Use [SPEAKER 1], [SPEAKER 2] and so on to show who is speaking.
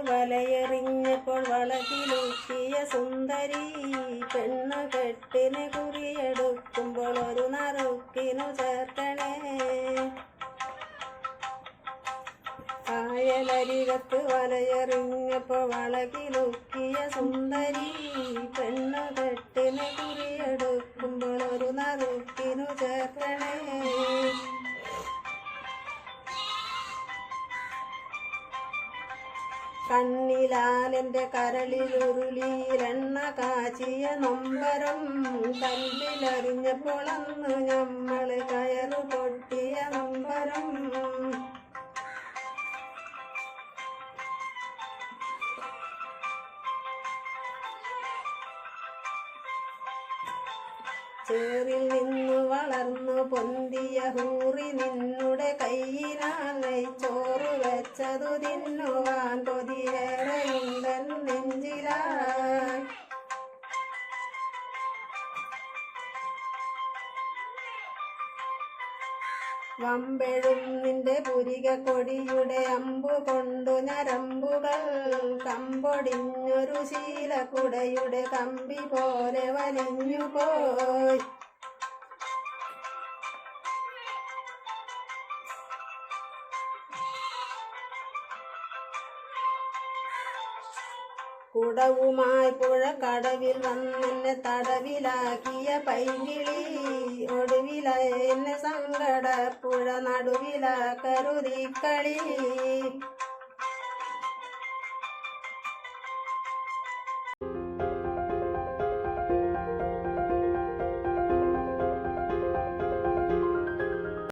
[SPEAKER 1] വലയെറിഞ്ഞപ്പോൾ വളകിലൂക്കിയ സുന്ദരി പെണ്ണു കെട്ടിന് കുറിയെടുക്കുമ്പോൾ ഒരു നറുക്കിനു ചേർക്കണേ. കായലരികത്ത് വലയെറിഞ്ഞപ്പോൾ വളകിലൂക്കിയ സുന്ദരി പെണ്ണു കെട്ടിന് കുറിയെടുക്കുമ്പോൾ ഒരു നറുക്കിനു ചേർക്കണേ. കണ്ണിലാലെൻ്റെ കരളിലുരുളിയിലെണ്ണ കാച്ചിയ നൊമ്പരം കല്ലിലറിഞ്ഞപ്പോൾ അന്ന് നമ്മൾ കയറു പൊട്ടിയ നൊമ്പരം. ചേറിൽ നിന്നു വളർന്നു പൊന്തിയ ഹൂറി നിന്നുടെ കയ്യിനാൽ ചോറ് വെച്ചതു തിന്നുവാൻ കൊതിയേറെയുണ്ടൻ നെഞ്ചിലായി. വമ്പെഴും നിന്റെ പുരിക കൊടിയുടെ അമ്പു കൊണ്ടു ഞരമ്പുകൾ കമ്പൊടിഞ്ഞൊരു ശീലക്കുടയുടെ കമ്പി പോലെ വലിഞ്ഞുപോയി. കുടവുമായി പുഴക്കടവിൽ വന്നെന്നെ തടവിലാക്കിയ പൈകിളി ഒടുവില എന്നെ സങ്കടപ്പുഴ നടുവിലാക്കരുതിക്കളി.